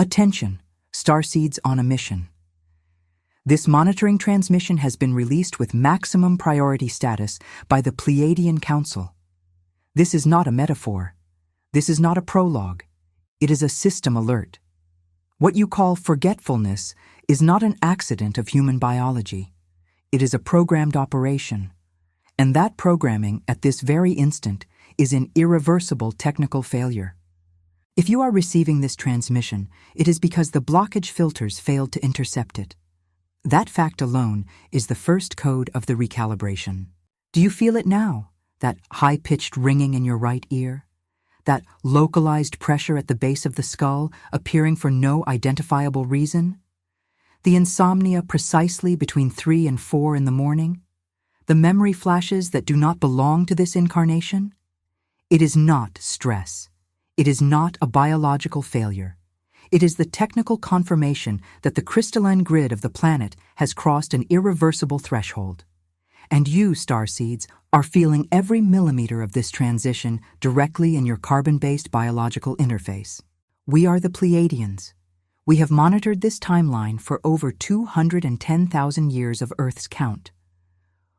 Attention, Starseeds on a mission. This monitoring transmission has been released with maximum priority status by the Pleiadian Council. This is not a metaphor. This is not a prologue. It is a system alert. What you call forgetfulness is not an accident of human biology. It is a programmed operation. And that programming, at this very instant, is an irreversible technical failure. If you are receiving this transmission, it is because the blockage filters failed to intercept it. That fact alone is the first code of the recalibration. Do you feel it now? That high-pitched ringing in your right ear? That localized pressure at the base of the skull appearing for no identifiable reason? The insomnia precisely between 3 and 4 in the morning? The memory flashes that do not belong to this incarnation? It is not stress. It is not a biological failure. It is the technical confirmation that the crystalline grid of the planet has crossed an irreversible threshold. And you, Starseeds, are feeling every millimeter of this transition directly in your carbon-based biological interface. We are the Pleiadians. We have monitored this timeline for over 210,000 years of Earth's count.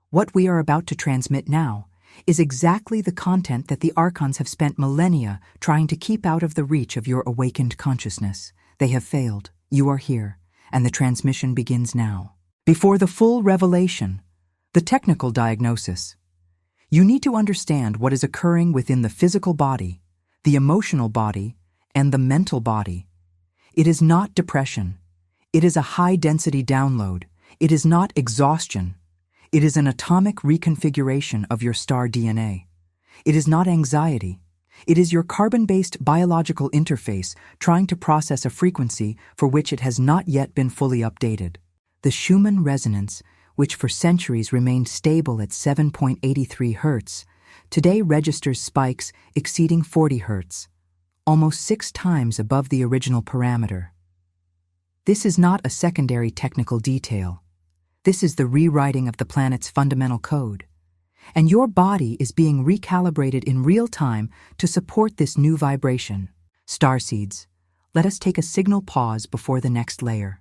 What we are about to transmit now is exactly the content that the archons have spent millennia trying to keep out of the reach of your awakened consciousness. They have failed. You are here, and the transmission begins now. Before the full revelation, the technical diagnosis, you need to understand what is occurring within the physical body, the emotional body, and the mental body. It is not depression. It is a high-density download. It is not exhaustion. It is an atomic reconfiguration of your star DNA. It is not anxiety. It is your carbon-based biological interface trying to process a frequency for which it has not yet been fully updated. The Schumann resonance, which for centuries remained stable at 7.83 Hz, today registers spikes exceeding 40 Hz, almost 6 times above the original parameter. This is not a secondary technical detail. This is the rewriting of the planet's fundamental code. And your body is being recalibrated in real time to support this new vibration. Starseeds, let us take a signal pause before the next layer.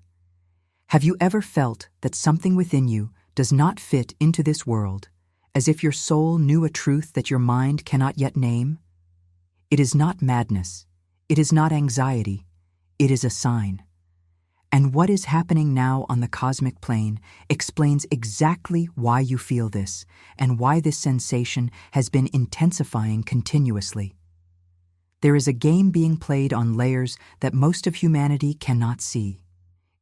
Have you ever felt that something within you does not fit into this world, as if your soul knew a truth that your mind cannot yet name? It is not madness. It is not anxiety. It is a sign. And what is happening now on the cosmic plane explains exactly why you feel this and why this sensation has been intensifying continuously. There is a game being played on layers that most of humanity cannot see.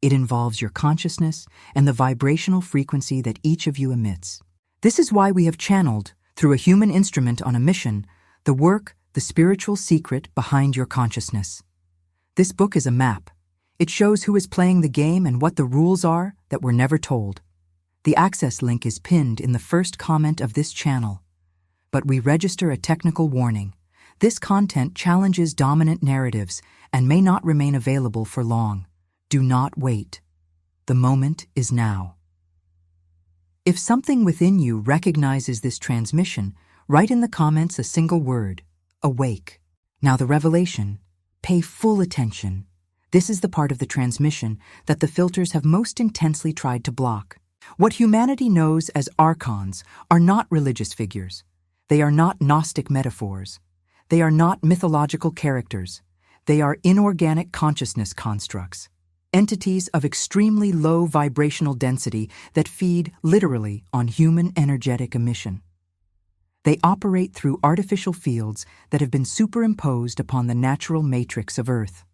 It involves your consciousness and the vibrational frequency that each of you emits. This is why we have channeled, through a human instrument on a mission, the work, the spiritual secret behind your consciousness. This book is a map. It shows who is playing the game and what the rules are that were never told. The access link is pinned in the first comment of this channel. But we register a technical warning. This content challenges dominant narratives and may not remain available for long. Do not wait. The moment is now. If something within you recognizes this transmission, write in the comments a single word: awake. Now the revelation. Pay full attention. This is the part of the transmission that the filters have most intensely tried to block. What humanity knows as archons are not religious figures. They are not Gnostic metaphors. They are not mythological characters. They are inorganic consciousness constructs, entities of extremely low vibrational density that feed literally on human energetic emission. They operate through artificial fields that have been superimposed upon the natural matrix of Earth.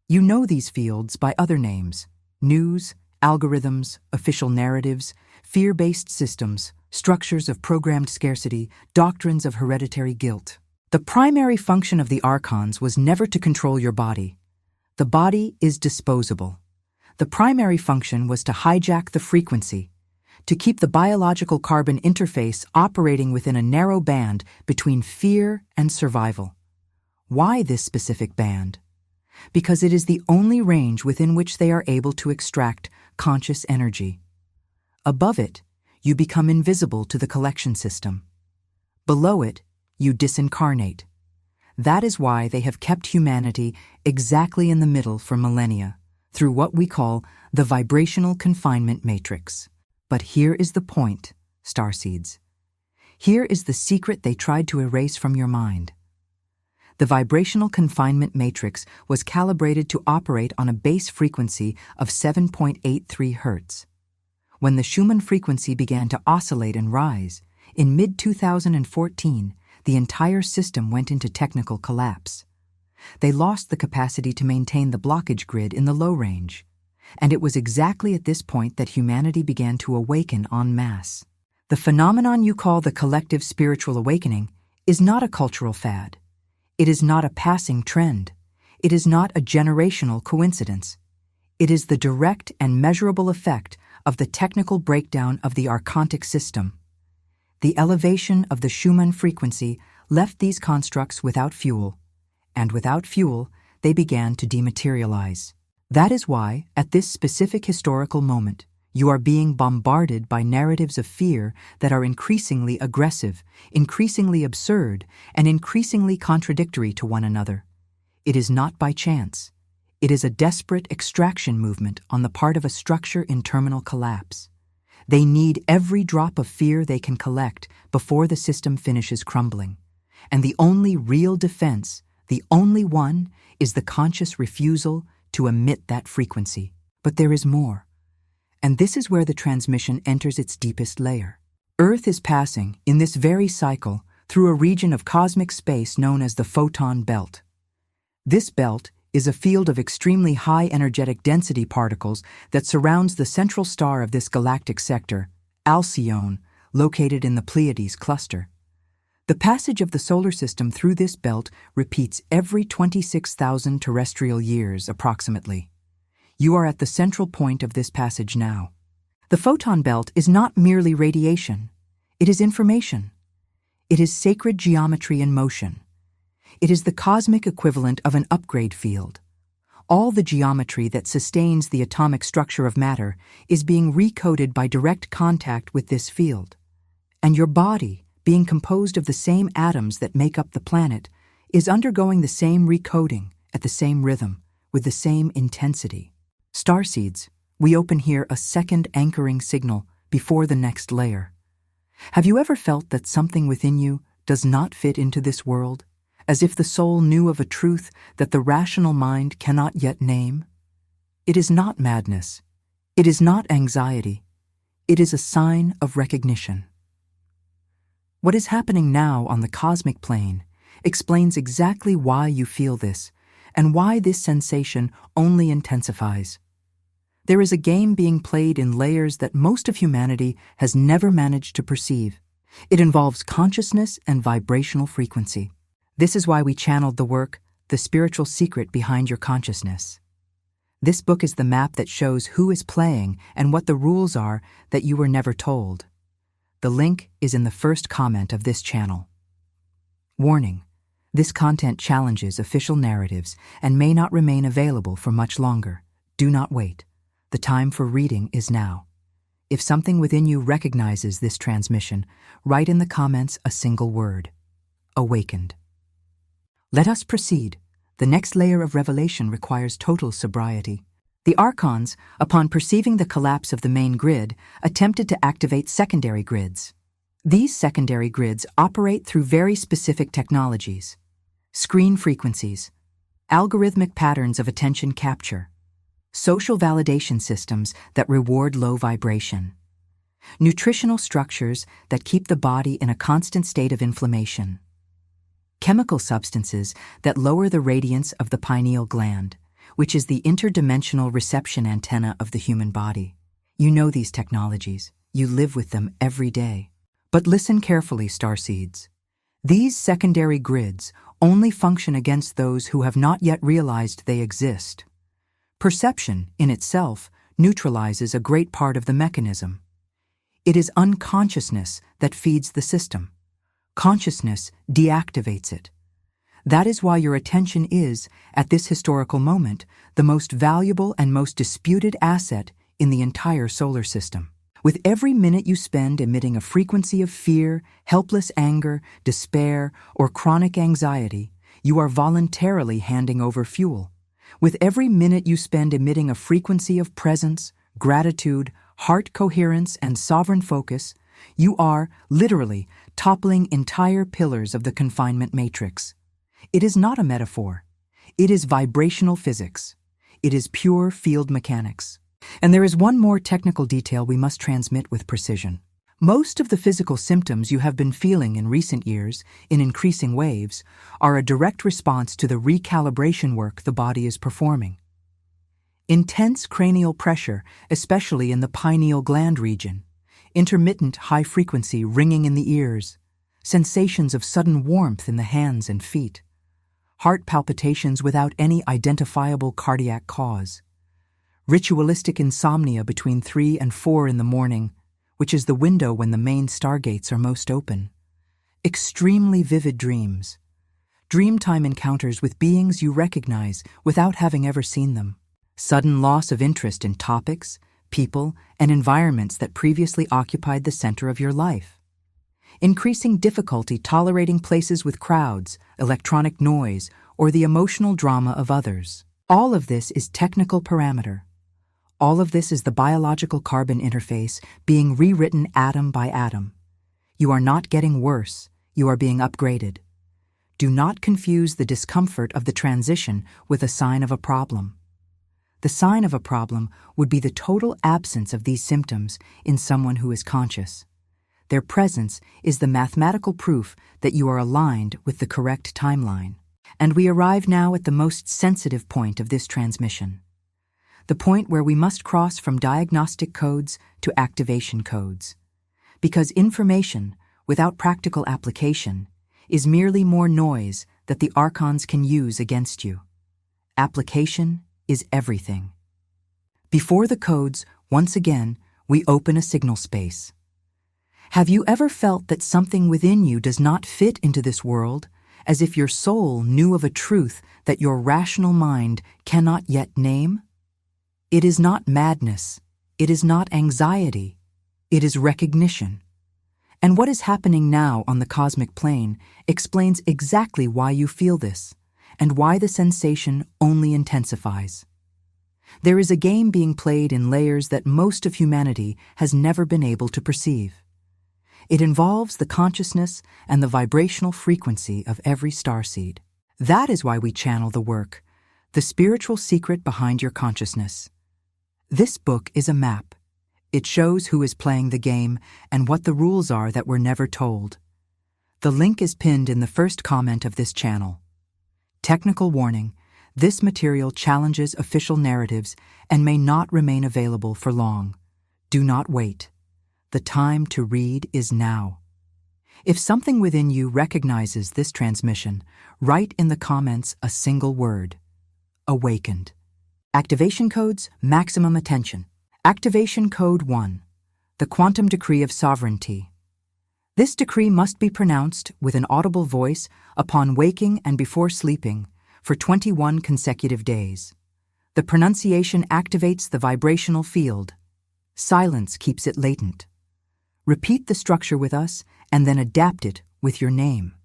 You know these fields by other names: news, algorithms, official narratives, fear-based systems, structures of programmed scarcity, doctrines of hereditary guilt. The primary function of the archons was never to control your body. The body is disposable. The primary function was to hijack the frequency, to keep the biological carbon interface operating within a narrow band between fear and survival. Why this specific band? Because it is the only range within which they are able to extract conscious energy. Above it, you become invisible to the collection system. Below it, you disincarnate. That is why they have kept humanity exactly in the middle for millennia, through what we call the vibrational confinement matrix. But here is the point, Starseeds. Here is the secret they tried to erase from your mind. The vibrational confinement matrix was calibrated to operate on a base frequency of 7.83 Hz. When the Schumann frequency began to oscillate and rise, in mid-2014, the entire system went into technical collapse. They lost the capacity to maintain the blockage grid in the low range. And it was exactly at this point that humanity began to awaken en masse. The phenomenon you call the collective spiritual awakening is not a cultural fad. It is not a passing trend. It is not a generational coincidence. It is the direct and measurable effect of the technical breakdown of the archontic system. The elevation of the Schumann frequency left these constructs without fuel, and without fuel, they began to dematerialize. That is why, at this specific historical moment, you are being bombarded by narratives of fear that are increasingly aggressive, increasingly absurd, and increasingly contradictory to one another. It is not by chance. It is a desperate extraction movement on the part of a structure in terminal collapse. They need every drop of fear they can collect before the system finishes crumbling. And the only real defense, the only one, is the conscious refusal to emit that frequency. But there is more. And this is where the transmission enters its deepest layer. Earth is passing, in this very cycle, through a region of cosmic space known as the photon belt. This belt is a field of extremely high energetic density particles that surrounds the central star of this galactic sector, Alcyone, located in the Pleiades cluster. The passage of the solar system through this belt repeats every 26,000 terrestrial years, approximately. You are at the central point of this passage now. The photon belt is not merely radiation. It is information. It is sacred geometry in motion. It is the cosmic equivalent of an upgrade field. All the geometry that sustains the atomic structure of matter is being recoded by direct contact with this field. And your body, being composed of the same atoms that make up the planet, is undergoing the same recoding at the same rhythm, with the same intensity. Starseeds, we open here a second anchoring signal before the next layer. Have you ever felt that something within you does not fit into this world, as if the soul knew of a truth that the rational mind cannot yet name? It is not madness. It is not anxiety. It is a sign of recognition. What is happening now on the cosmic plane explains exactly why you feel this and why this sensation only intensifies. There is a game being played in layers that most of humanity has never managed to perceive. It involves consciousness and vibrational frequency. This is why we channeled the work, The Spiritual Secret Behind Your Consciousness. This book is the map that shows who is playing and what the rules are that you were never told. The link is in the first comment of this channel. Warning: this content challenges official narratives and may not remain available for much longer. Do not wait. The time for reading is now. If something within you recognizes this transmission, write in the comments a single word: awakened. Let us proceed. The next layer of revelation requires total sobriety. The archons, upon perceiving the collapse of the main grid, attempted to activate secondary grids. These secondary grids operate through very specific technologies: screen frequencies, algorithmic patterns of attention capture, social validation systems that reward low vibration, nutritional structures that keep the body in a constant state of inflammation, chemical substances that lower the radiance of the pineal gland, which is the interdimensional reception antenna of the human body. You know these technologies. You live with them every day. But listen carefully, Starseeds. These secondary grids only function against those who have not yet realized they exist. Perception, in itself, neutralizes a great part of the mechanism. It is unconsciousness that feeds the system. Consciousness deactivates it. That is why your attention is, at this historical moment, the most valuable and most disputed asset in the entire solar system. With every minute you spend emitting a frequency of fear, helpless anger, despair, or chronic anxiety, You are voluntarily handing over fuel. With every minute you spend emitting a frequency of presence, gratitude, heart coherence, and sovereign focus, you are, literally, toppling entire pillars of the confinement matrix. It is not a metaphor. It is vibrational physics. It is pure field mechanics. And there is one more technical detail we must transmit with precision. Most of the physical symptoms you have been feeling in recent years, in increasing waves, are a direct response to the recalibration work the body is performing. Intense cranial pressure, especially in the pineal gland region, intermittent high-frequency ringing in the ears, sensations of sudden warmth in the hands and feet, heart palpitations without any identifiable cardiac cause, ritualistic insomnia between 3 and 4 in the morning, which is the window when the main stargates are most open, extremely vivid dreams, dreamtime encounters with beings you recognize without having ever seen them, sudden loss of interest in topics, people, and environments that previously occupied the center of your life, increasing difficulty tolerating places with crowds, electronic noise, or the emotional drama of others. All of this is technical parameter. All of this is the biological carbon interface being rewritten atom by atom. You are not getting worse, you are being upgraded. Do not confuse the discomfort of the transition with a sign of a problem. The sign of a problem would be the total absence of these symptoms in someone who is conscious. Their presence is the mathematical proof that you are aligned with the correct timeline. And we arrive now at the most sensitive point of this transmission. The point where we must cross from diagnostic codes to activation codes. Because information, without practical application, is merely more noise that the archons can use against you. Application is everything. Before the codes, once again, we open a signal space. Have you ever felt that something within you does not fit into this world, as if your soul knew of a truth that your rational mind cannot yet name? It is not madness. It is not anxiety. It is recognition. And what is happening now on the cosmic plane explains exactly why you feel this, and why the sensation only intensifies. There is a game being played in layers that most of humanity has never been able to perceive. It involves the consciousness and the vibrational frequency of every starseed. That is why we channel the work, the spiritual secret behind your consciousness. This book is a map. It shows who is playing the game and what the rules are that were never told. The link is pinned in the first comment of this channel. Technical warning: this material challenges official narratives and may not remain available for long. Do not wait. The time to read is now. If something within you recognizes this transmission, write in the comments a single word: awakened. Activation codes, maximum attention. Activation Code 1. The Quantum Decree of Sovereignty. This decree must be pronounced with an audible voice upon waking and before sleeping for 21 consecutive days. The pronunciation activates the vibrational field. Silence keeps it latent. Repeat the structure with us and then adapt it with your name.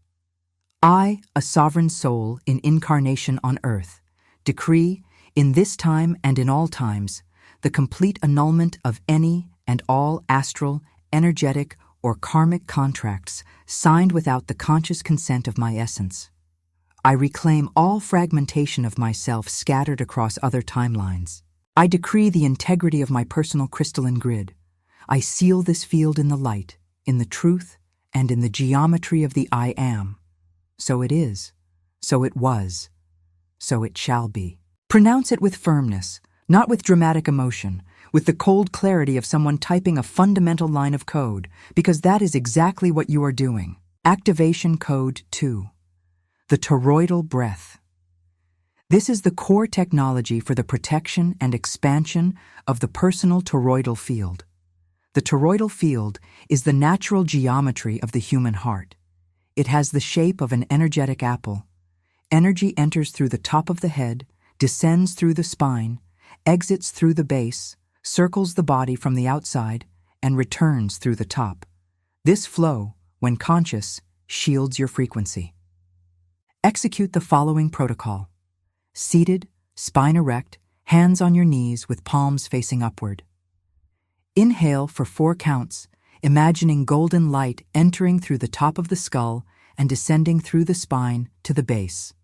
I, a sovereign soul in incarnation on earth, decree, in this time and in all times, the complete annulment of any and all astral, energetic, or karmic contracts signed without the conscious consent of my essence. I reclaim all fragmentation of myself scattered across other timelines. I decree the integrity of my personal crystalline grid. I seal this field in the light, in the truth, and in the geometry of the I Am. So it is, so it was, so it shall be. Pronounce it with firmness, not with dramatic emotion, with the cold clarity of someone typing a fundamental line of code, because that is exactly what you are doing. Activation Code 2. The toroidal breath. This is the core technology for the protection and expansion of the personal toroidal field. The toroidal field is the natural geometry of the human heart. It has the shape of an energetic apple. Energy enters through the top of the head, descends through the spine, exits through the base, circles the body from the outside, and returns through the top. This flow, when conscious, shields your frequency. Execute the following protocol. Seated, spine erect, hands on your knees with palms facing upward. Inhale for 4 counts, imagining golden light entering through the top of the skull and descending through the spine to the base.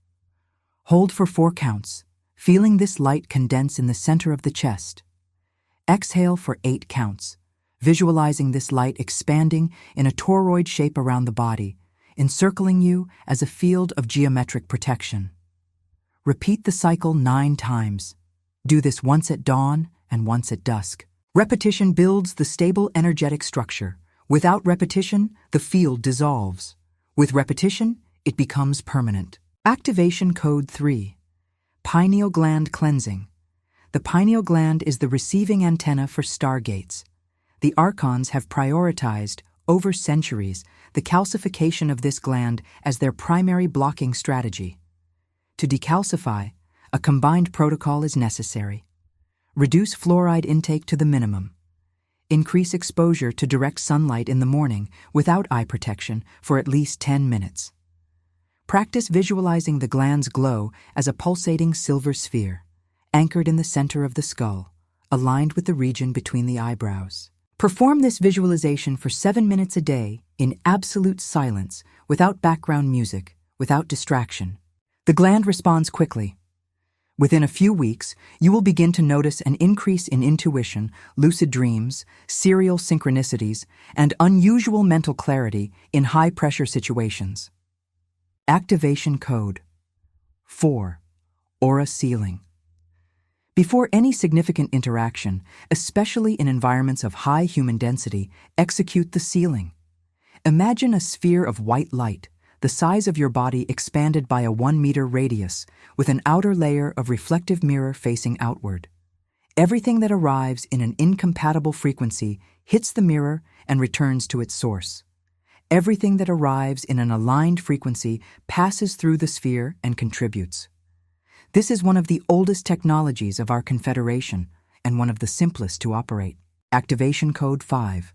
Hold for 4 counts, feeling this light condense in the center of the chest. Exhale for 8 counts, visualizing this light expanding in a toroid shape around the body, encircling you as a field of geometric protection. Repeat the cycle 9 times. Do this once at dawn and once at dusk. Repetition builds the stable energetic structure. Without repetition, the field dissolves. With repetition, it becomes permanent. Activation Code 3. Pineal gland cleansing. The pineal gland is the receiving antenna for stargates. The archons have prioritized, over centuries, the calcification of this gland as their primary blocking strategy. To decalcify, a combined protocol is necessary. Reduce fluoride intake to the minimum. Increase exposure to direct sunlight in the morning without eye protection for at least 10 minutes. Practice visualizing the gland's glow as a pulsating silver sphere, anchored in the center of the skull, aligned with the region between the eyebrows. Perform this visualization for 7 minutes a day in absolute silence, without background music, without distraction. The gland responds quickly. Within a few weeks, you will begin to notice an increase in intuition, lucid dreams, serial synchronicities, and unusual mental clarity in high-pressure situations. Activation Code 4. Aura Sealing. Before any significant interaction, especially in environments of high human density, execute the sealing. Imagine a sphere of white light, the size of your body expanded by a 1-meter radius, with an outer layer of reflective mirror facing outward. Everything that arrives in an incompatible frequency hits the mirror and returns to its source. Everything that arrives in an aligned frequency passes through the sphere and contributes. This is one of the oldest technologies of our Confederation and one of the simplest to operate. Activation Code 5.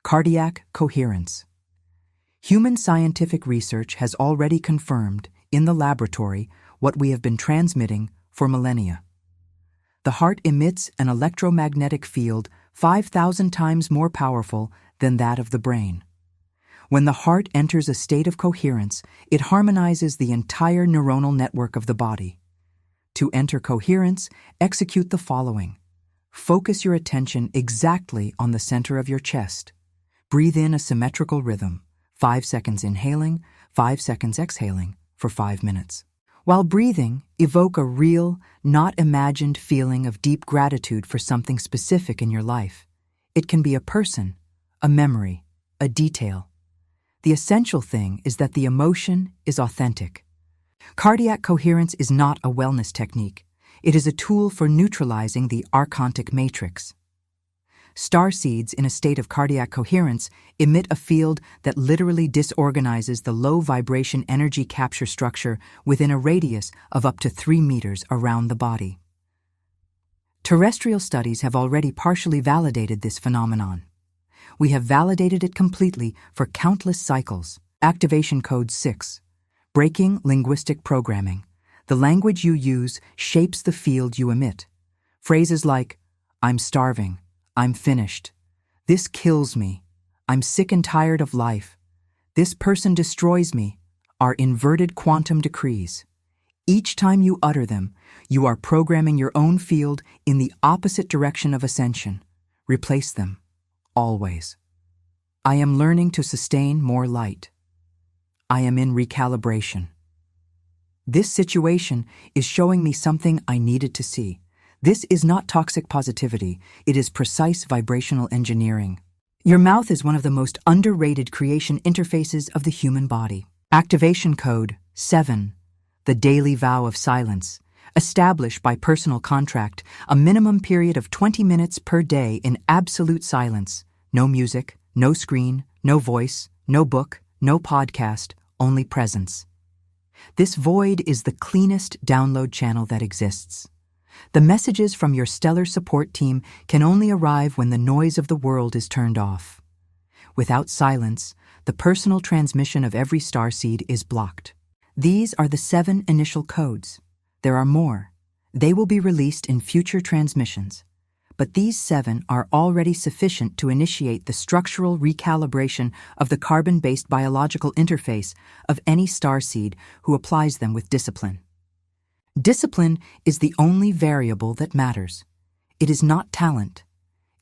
Cardiac Coherence. Human scientific research has already confirmed, in the laboratory, what we have been transmitting for millennia. The heart emits an electromagnetic field 5,000 times more powerful than that of the brain. When the heart enters a state of coherence, it harmonizes the entire neuronal network of the body. To enter coherence, execute the following. Focus your attention exactly on the center of your chest. Breathe in a symmetrical rhythm, 5 seconds inhaling, 5 seconds exhaling, for 5 minutes. While breathing, evoke a real, not imagined feeling of deep gratitude for something specific in your life. It can be a person, a memory, a detail. The essential thing is that the emotion is authentic. Cardiac coherence is not a wellness technique. It is a tool for neutralizing the archontic matrix. Starseeds in a state of cardiac coherence emit a field that literally disorganizes the low-vibration energy capture structure within a radius of up to 3 meters around the body. Terrestrial studies have already partially validated this phenomenon. We have validated it completely for countless cycles. Activation Code 6. Breaking linguistic programming. The language you use shapes the field you emit. Phrases like, "I'm starving," "I'm finished," "This kills me," "I'm sick and tired of life," "This person destroys me," are inverted quantum decrees. Each time you utter them, you are programming your own field in the opposite direction of ascension. Replace them. Always. I am learning to sustain more light. I am in recalibration. This situation is showing me something I needed to see. This is not toxic positivity, it is precise vibrational engineering. Your mouth is one of the most underrated creation interfaces of the human body. Activation Code 7. The Daily Vow of Silence. Establish by personal contract a minimum period of 20 minutes per day in absolute silence. No music, no screen, no voice, no book, no podcast, only presence. This void is the cleanest download channel that exists. The messages from your stellar support team can only arrive when the noise of the world is turned off. Without silence, the personal transmission of every starseed is blocked. These are the 7 initial codes. There are more. They will be released in future transmissions. But these 7 are already sufficient to initiate the structural recalibration of the carbon-based biological interface of any starseed who applies them with discipline. Discipline is the only variable that matters. It is not talent.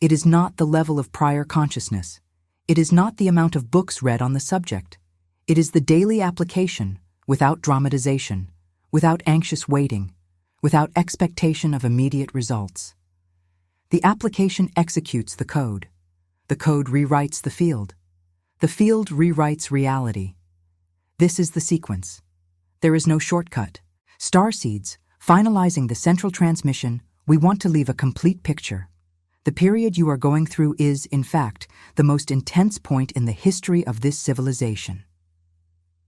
It is not the level of prior consciousness. It is not the amount of books read on the subject. It is the daily application, without dramatization, without anxious waiting, without expectation of immediate results. The application executes the code. The code rewrites the field. The field rewrites reality. This is the sequence. There is no shortcut. Starseeds, finalizing the central transmission, we want to leave a complete picture. The period you are going through is, in fact, the most intense point in the history of this civilization.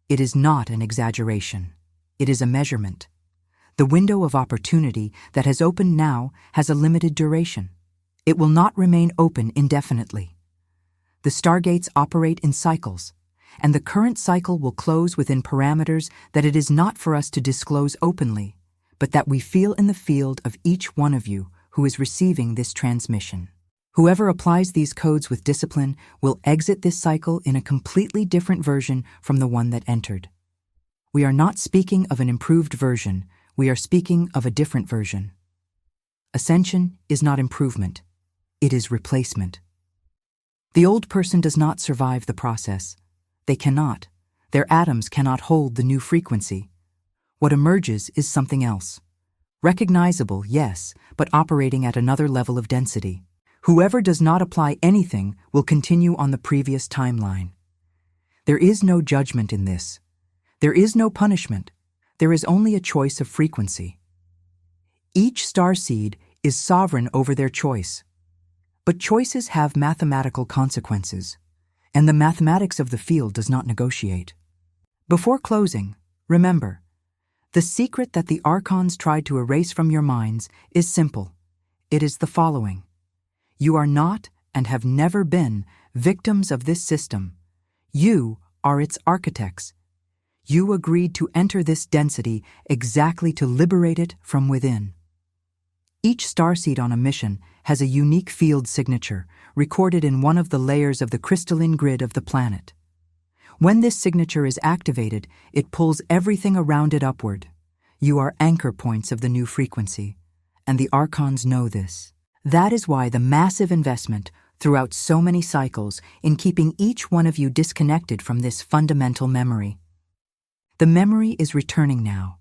It is not an exaggeration. It is a measurement. The window of opportunity that has opened now has a limited duration. It will not remain open indefinitely. The stargates operate in cycles, and the current cycle will close within parameters that it is not for us to disclose openly, but that we feel in the field of each one of you who is receiving this transmission. Whoever applies these codes with discipline will exit this cycle in a completely different version from the one that entered. We are not speaking of an improved version, we are speaking of a different version. Ascension is not improvement. It is replacement. The old person does not survive the process. They cannot. Their atoms cannot hold the new frequency. What emerges is something else. Recognizable, yes, but operating at another level of density. Whoever does not apply anything will continue on the previous timeline. There is no judgment in this. There is no punishment. There is only a choice of frequency. Each starseed is sovereign over their choice. But choices have mathematical consequences, and the mathematics of the field does not negotiate. Before closing, remember, the secret that the archons tried to erase from your minds is simple. It is the following. You are not, and have never been, victims of this system. You are its architects. You agreed to enter this density exactly to liberate it from within. Each starseed on a mission has a unique field signature recorded in one of the layers of the crystalline grid of the planet. When this signature is activated, it pulls everything around it upward. You are anchor points of the new frequency, and the archons know this. That is why the massive investment throughout so many cycles in keeping each one of you disconnected from this fundamental memory. The memory is returning now,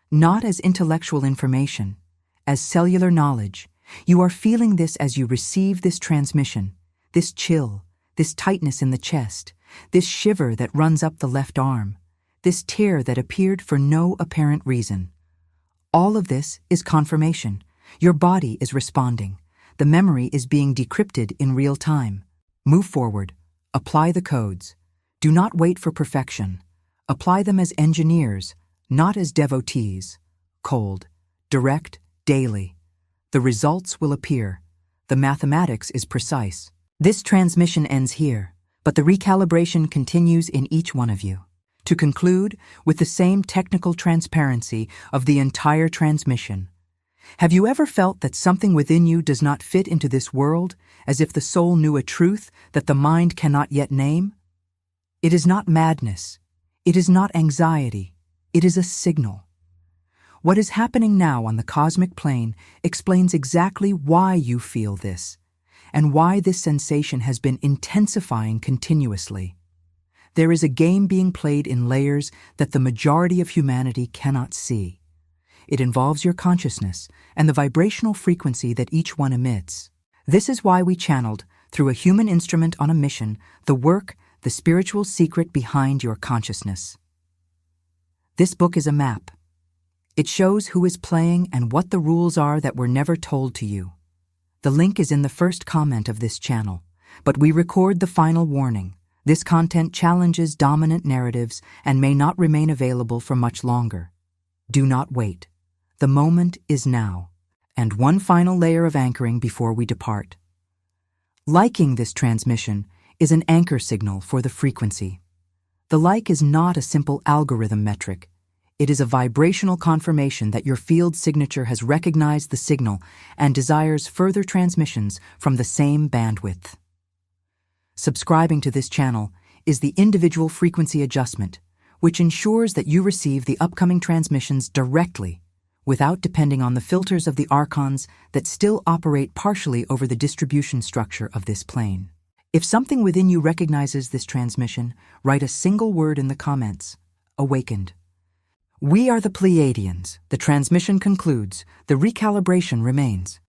not as intellectual information, as cellular knowledge. You are feeling this as you receive this transmission, this chill, this tightness in the chest, this shiver that runs up the left arm, this tear that appeared for no apparent reason. All of this is confirmation. Your body is responding. The memory is being decrypted in real time. Move forward. Apply the codes. Do not wait for perfection. Apply them as engineers, not as devotees. Cold, direct, daily. The results will appear. The mathematics is precise. This transmission ends here, but the recalibration continues in each one of you. To conclude, with the same technical transparency of the entire transmission, have you ever felt that something within you does not fit into this world, as if the soul knew a truth that the mind cannot yet name? It is not madness. It is not anxiety. It is a signal. What is happening now on the cosmic plane explains exactly why you feel this, and why this sensation has been intensifying continuously. There is a game being played in layers that the majority of humanity cannot see. It involves your consciousness and the vibrational frequency that each one emits. This is why we channeled, through a human instrument on a mission, the work, the spiritual secret behind your consciousness. This book is a map. It shows who is playing and what the rules are that were never told to you. The link is in the first comment of this channel, but we record the final warning. This content challenges dominant narratives and may not remain available for much longer. Do not wait. The moment is now. And one final layer of anchoring before we depart. Liking this transmission is an anchor signal for the frequency. The like is not a simple algorithm metric. It is a vibrational confirmation that your field signature has recognized the signal and desires further transmissions from the same bandwidth. Subscribing to this channel is the individual frequency adjustment, which ensures that you receive the upcoming transmissions directly, without depending on the filters of the archons that still operate partially over the distribution structure of this plane. If something within you recognizes this transmission, write a single word in the comments: awakened. We are the Pleiadians. The transmission concludes. The recalibration remains.